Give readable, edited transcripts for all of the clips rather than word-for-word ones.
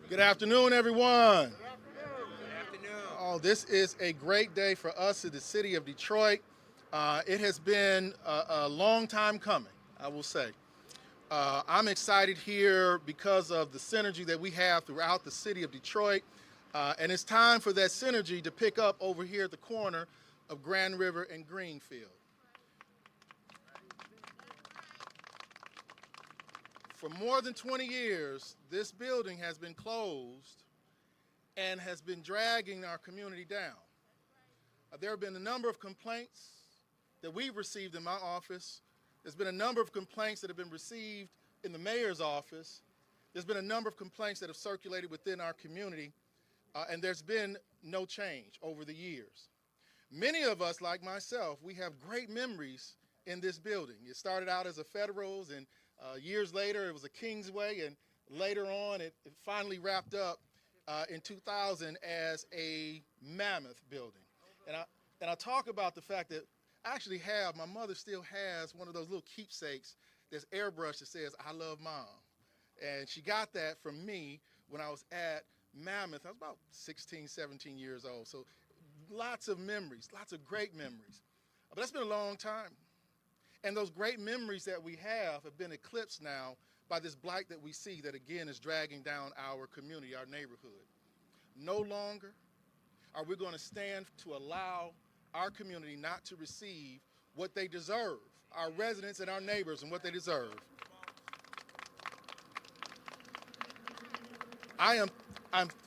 Good afternoon, everyone. Good afternoon. Oh, this is a great day for us in the city of Detroit. It has been a long time coming, I will say. I'm excited here because of the synergy that we have throughout the city of Detroit. And it's time for that synergy to pick up over here at the corner of Grand River and Greenfield. For more than 20 years, this building has been closed and has been dragging our community down. There have been a number of complaints that we've received in my office. There's been a number of complaints that have been received in the mayor's office. There's been a number of complaints that have circulated within our community, and there's been no change over the years. Many of us, like myself, we have great memories in this building. It started out as a Federals, and years later it was a Kingsway, and later on it finally wrapped up in 2000 as a Mammoth Building. And I talk about the fact that I actually have, my mother still has one of those little keepsakes that's airbrushed that says, "I love Mom." And she got that from me when I was at Mammoth. I was about 16, 17 years old. So lots of memories, lots of great memories. But that's been a long time. And those great memories that we have been eclipsed now by this blight that we see that, again, is dragging down our community, our neighborhood. No longer are we going to stand to allow our community not to receive what they deserve, our residents and our neighbors and what they deserve. I'm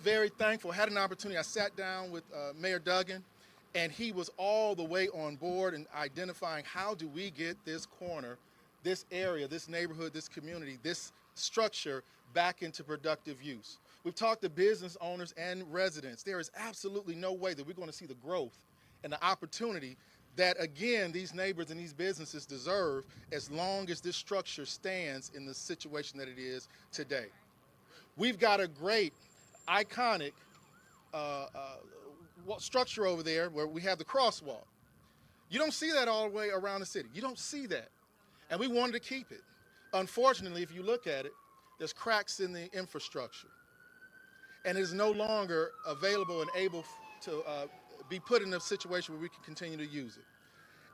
very thankful. I had an opportunity. I sat down with Mayor Duggan, and he was all the way on board in identifying how do we get this corner, this area, this neighborhood, this community, this structure back into productive use. We've talked to business owners and residents. There is absolutely no way that we're going to see the growth and the opportunity that, again, these neighbors and these businesses deserve as long as this structure stands in the situation that it is today. We've got a great, iconic structure over there where we have the crosswalk. You don't see that all the way around the city. You don't see that. And we wanted to keep it. Unfortunately, if you look at it, there's cracks in the infrastructure. And it is no longer available and able to be put in a situation where we can continue to use it.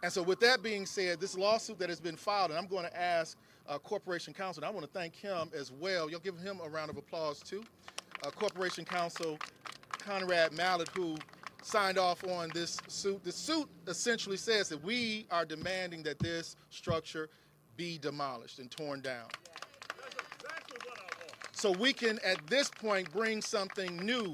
And so with that being said, this lawsuit that has been filed, and I'm going to ask Corporation Counsel, and I want to thank him as well. You'll give him a round of applause too. Corporation Counsel Conrad Mallett, who signed off on this suit. The suit essentially says that we are demanding that this structure be demolished and torn down. That's exactly what I want. So we can, at this point, bring something new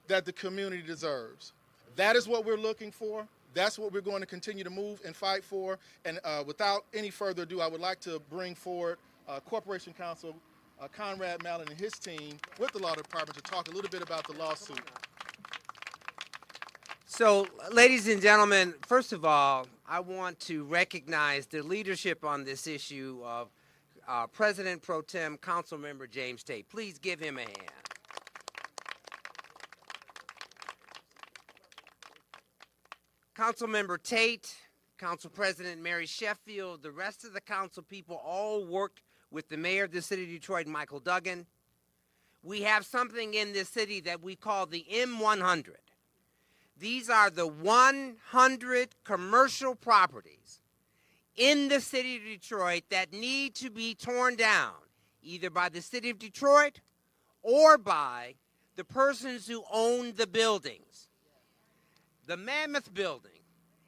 that the community deserves. That is what we're looking for. That's what we're going to continue to move and fight for. And without any further ado, I would like to bring forward Corporation Counsel Conrad Mallett and his team with the Law Department to talk a little bit about the lawsuit. So, ladies and gentlemen, first of all, I want to recognize the leadership on this issue of President Pro Tem Councilmember James Tate. Please give him a hand. Councilmember Tate, Council President Mary Sheffield, the rest of the council people all worked with the mayor of the city of Detroit, Michael Duggan. We have something in this city that we call the M100. These are the 100 commercial properties in the city of Detroit that need to be torn down, either by the city of Detroit or by the persons who own the buildings. The Mammoth Building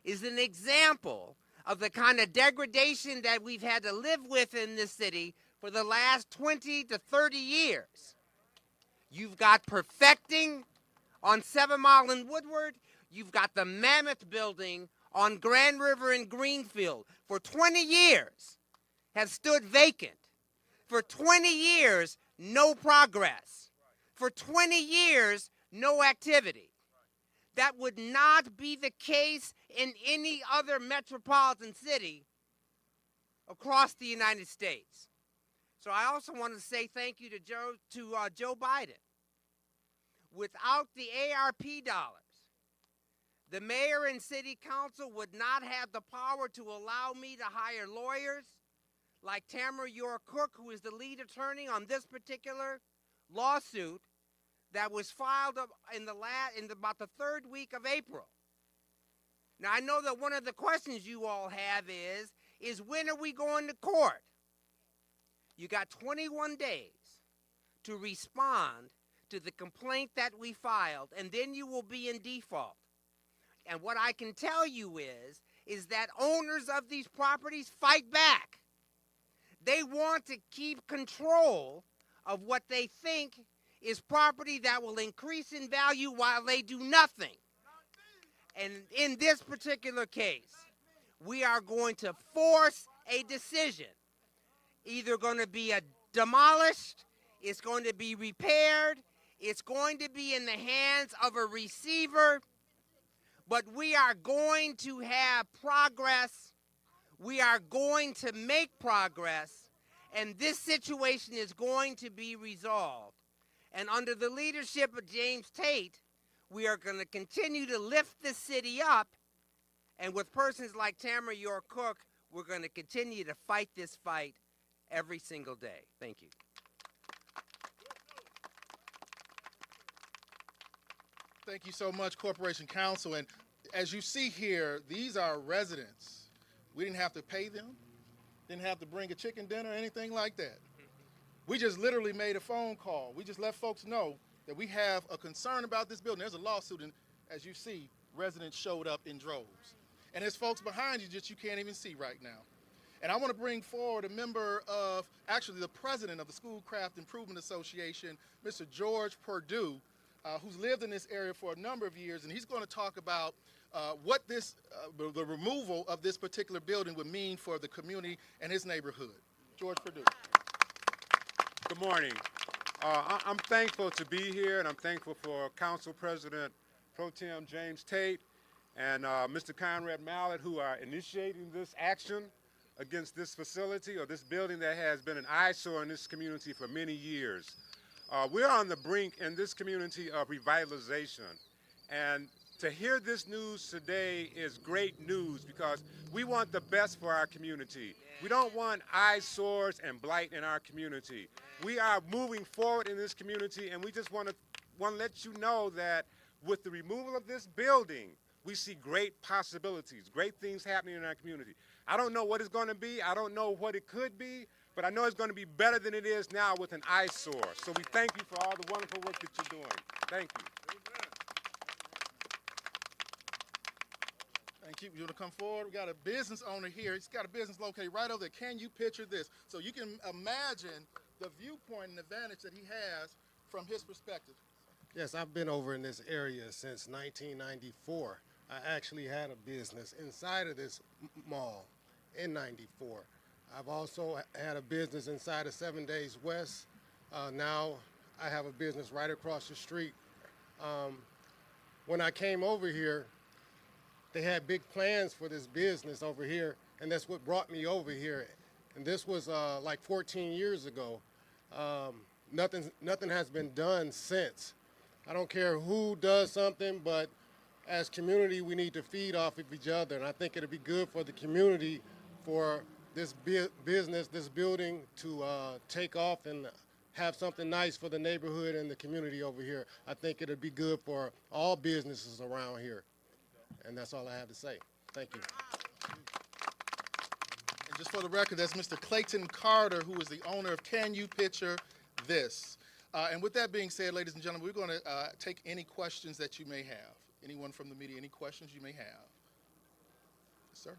is an example of the kind of degradation that we've had to live with in this city for the last 20 to 30 years. You've got Perfecting on 7 Mile and Woodward. You've got the Mammoth Building on Grand River and Greenfield. For 20 years have stood vacant. For 20 years, no progress. For 20 years, no activity. That would not be the case in any other metropolitan city across the United States. So I also want to say thank you to Joe Biden. Without the ARP dollars, the mayor and city council would not have the power to allow me to hire lawyers like Tamara York Cook, who is the lead attorney on this particular lawsuit that was filed in about the third week of April. Now, I know that one of the questions you all have is when are we going to court? You got 21 days to respond to the complaint that we filed, and then you will be in default. And what I can tell you is that owners of these properties fight back. They want to keep control of what they think is property that will increase in value while they do nothing. And in this particular case, we are going to force a decision. Either going to be demolished, it's going to be repaired, it's going to be in the hands of a receiver, but we are going to have progress. We are going to make progress, and this situation is going to be resolved. And under the leadership of James Tate, we are going to continue to lift the city up, and with persons like Tamara York Cook, we're going to continue to fight this fight every single day. Thank you. Thank you so much, Corporation Counsel. And as you see here, these are residents. We didn't have to pay them, didn't have to bring a chicken dinner or anything like that. We just literally made a phone call. We just let folks know that we have a concern about this building. There's a lawsuit, and as you see, residents showed up in droves. And there's folks behind you that you can't even see right now. And I want to bring forward a member of, actually the president of the Schoolcraft Improvement Association, Mr. George Perdue, who's lived in this area for a number of years, and he's going to talk about what the removal of this particular building would mean for the community and his neighborhood. George Perdue. Good morning. I'm thankful to be here, and I'm thankful for Council President Pro Tem James Tate and Mr. Conrad Mallett, who are initiating this action against this facility or this building that has been an eyesore in this community for many years. We're on the brink in this community of revitalization, and to hear this news today is great news because we want the best for our community. We don't want eyesores and blight in our community. We are moving forward in this community, and we just want to let you know that with the removal of this building, we see great possibilities, great things happening in our community. I don't know what it's going to be. I don't know what it could be, but I know it's going to be better than it is now with an eyesore. So we thank you for all the wonderful work that you're doing. Thank you. Thank you. You want to come forward? We got a business owner here. He's got a business located right over there. Can you picture this? So you can imagine the viewpoint and advantage that he has from his perspective. Yes, I've been over in this area since 1994. I actually had a business inside of this mall in 94. I've also had a business inside of 7 Days West. Now I have a business right across the street. When I came over here, they had big plans for this business over here, and that's what brought me over here. And this was like 14 years ago. Nothing has been done since. I don't care who does something, but as community, we need to feed off of each other. And I think it'll be good for the community for this business, this building to take off and have something nice for the neighborhood and the community over here. I think it'll be good for all businesses around here. And that's all I have to say. Thank you. And just for the record, that's Mr. Clayton Carter, who is the owner of Can You Picture This? And with that being said, ladies and gentlemen, we're going to take any questions that you may have. Anyone from the media, any questions you may have? Yes, sir.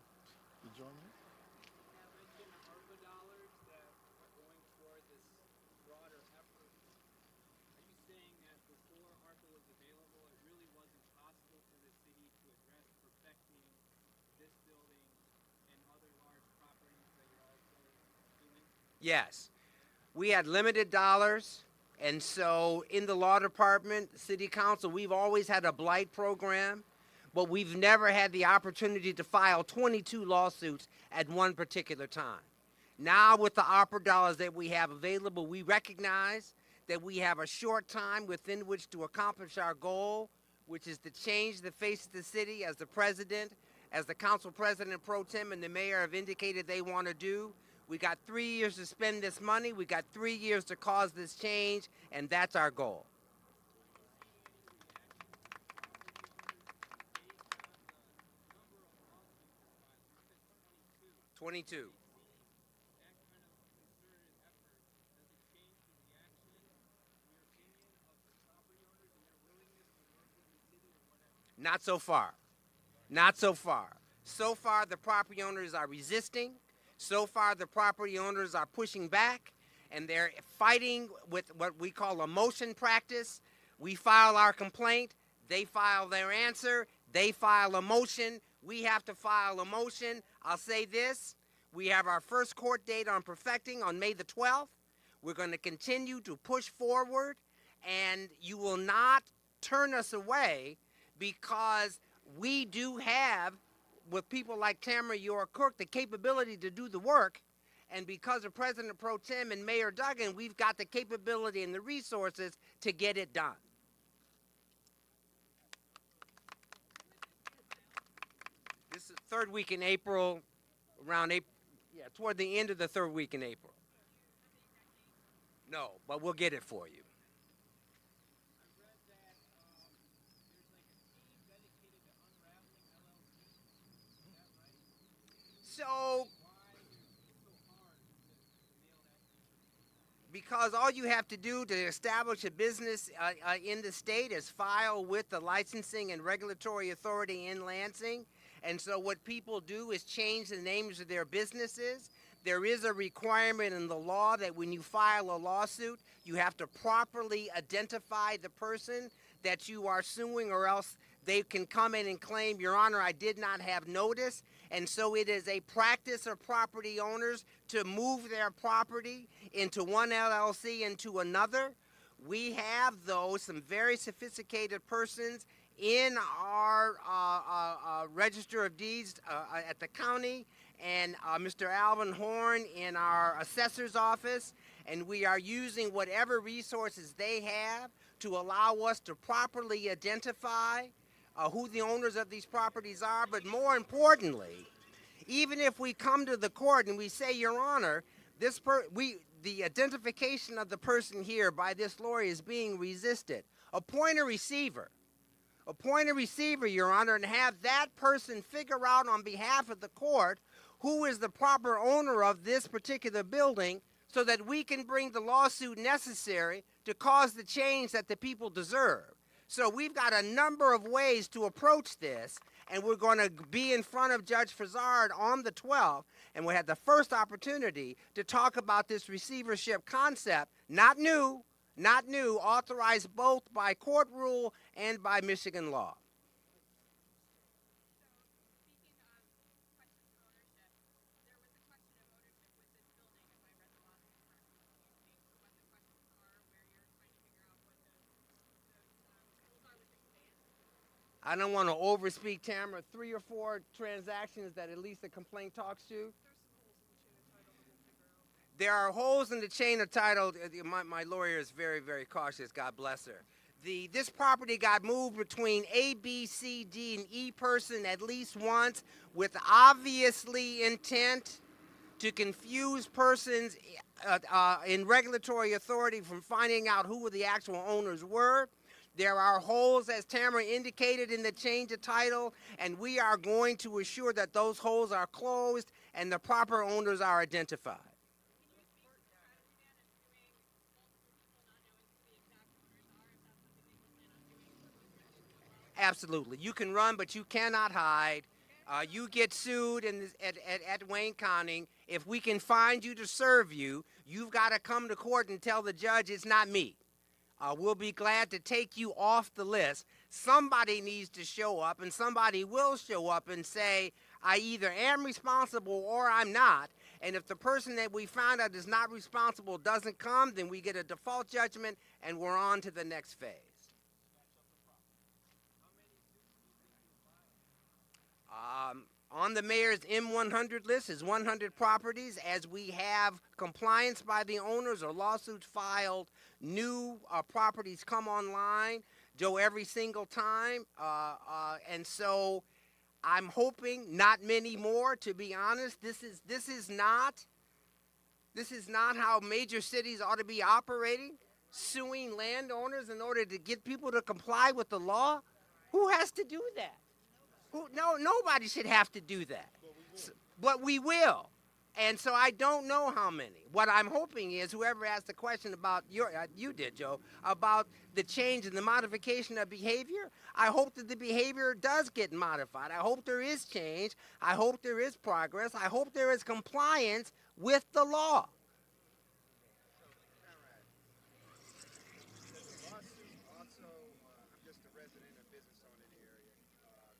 You join me? Now, mention ARPA dollars that are going toward this broader effort. Are you saying that before ARPA was available, it really wasn't possible for the city to address perfecting this building and other large properties that you're also doing? Yes. We had limited dollars, and so in the law department, city council, we've always had a blight program, but we've never had the opportunity to file 22 lawsuits at one particular time. Now with the ARPA dollars that we have available, we recognize that we have a short time within which to accomplish our goal, which is to change the face of the city as the president, as the council president pro tem and the mayor have indicated they want to do. We got 3 years to spend this money. We got 3 years to cause this change, and that's our goal. $22. Not so far. Not so far. So far, the property owners are resisting. So far, the property owners are pushing back, and they're fighting with what we call a motion practice. We file our complaint. They file their answer. They file a motion. We have to file a motion. I'll say this. We have our first court date on perfecting on May the 12th. We're going to continue to push forward, and you will not turn us away because we do have, with people like Tamara York-Cook, the capability to do the work, and because of President Pro Tem and Mayor Duggan, we've got the capability and the resources to get it done. This is the third week in April, around April, yeah, toward the end of the third week in April. No, but we'll get it for you. So, because all you have to do to establish a business in the state is file with the licensing and regulatory authority in Lansing. And so what people do is change the names of their businesses. There is a requirement in the law that when you file a lawsuit, you have to properly identify the person that you are suing, or else they can come in and claim, Your Honor, I did not have notice. And so it is a practice of property owners to move their property into one LLC into another. We have, though, some very sophisticated persons in our Register of Deeds at the county, and Mr. Alvin Horn in our assessor's office, and we are using whatever resources they have to allow us to properly identify who the owners of these properties are. But more importantly, even if we come to the court and we say, Your Honor, the identification of the person here by this lawyer is being resisted, appoint a receiver. Appoint a receiver, Your Honor, and have that person figure out on behalf of the court who is the proper owner of this particular building, so that we can bring the lawsuit necessary to cause the change that the people deserve. So we've got a number of ways to approach this, and we're going to be in front of Judge Fazard on the 12th, and we had the first opportunity to talk about this receivership concept, not new, authorized both by court rule and by Michigan law. I don't want to overspeak, Tamara. 3 or 4 transactions that at least the complaint talks to. There are holes in the chain of title. My lawyer is very, very cautious. God bless her. This property got moved between A, B, C, D, and E person at least once, with obviously intent to confuse persons in regulatory authority from finding out who the actual owners were. There are holes, as Tamara indicated, in the change of title, and we are going to assure that those holes are closed and the proper owners are identified. Absolutely. You can run, but you cannot hide. You get sued at Wayne County. If we can find you to serve you, you've got to come to court and tell the judge it's not me. We'll be glad to take you off the list. Somebody needs to show up, and somebody will show up and say, I either am responsible or I'm not. And if the person that we found out is not responsible doesn't come, then we get a default judgment, and we're on to the next phase. On the mayor's M100 list is 100 properties. As we have compliance by the owners or lawsuits filed, new properties come online, Joe, every single time. And so I'm hoping not many more, to be honest. This is not This is not how major cities ought to be operating, suing landowners in order to get people to comply with the law. Who has to do that? Nobody should have to do that. But we will. And so I don't know how many. What I'm hoping is whoever asked the question about you did, Joe, about the change and the modification of behavior, I hope that the behavior does get modified. I hope there is change. I hope there is progress. I hope there is compliance with the law. I'm just a resident and business owner in the area.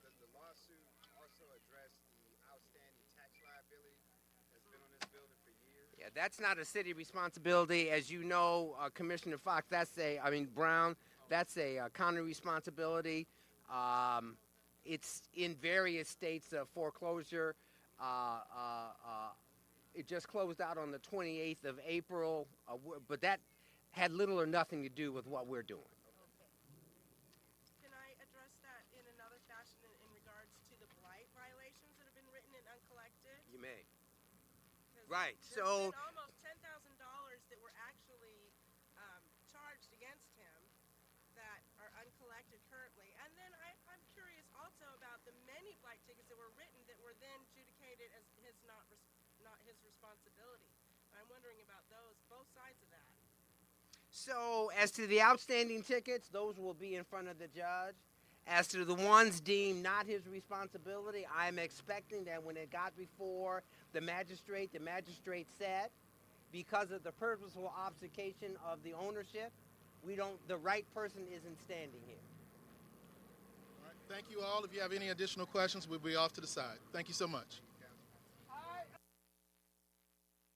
Does the lawsuit also address the outstanding tax liability that's been on this building for years? Yeah, that's not a city responsibility. As you know, Commissioner Fox, Brown, that's a county responsibility. It's in various states of foreclosure. It just closed out on the 28th of April, but that had little or nothing to do with what we're doing. Can I address that in another fashion in regards to the blight violations that have been written and uncollected? You may. 'Cause Right, there's so- been almost $10,000 that were actually charged against him that are uncollected currently. And then I'm curious also about the many blight tickets that were written that were then adjudicated as not his responsibility. I'm wondering about those, both sides of that. So as to the outstanding tickets, those will be in front of the judge. As to the ones deemed not his responsibility, I'm expecting that when it got before the magistrate said, because of the purposeful obfuscation of the ownership, the right person isn't standing here. All right, thank you all. If you have any additional questions, we'll be off to the side. Thank you so much.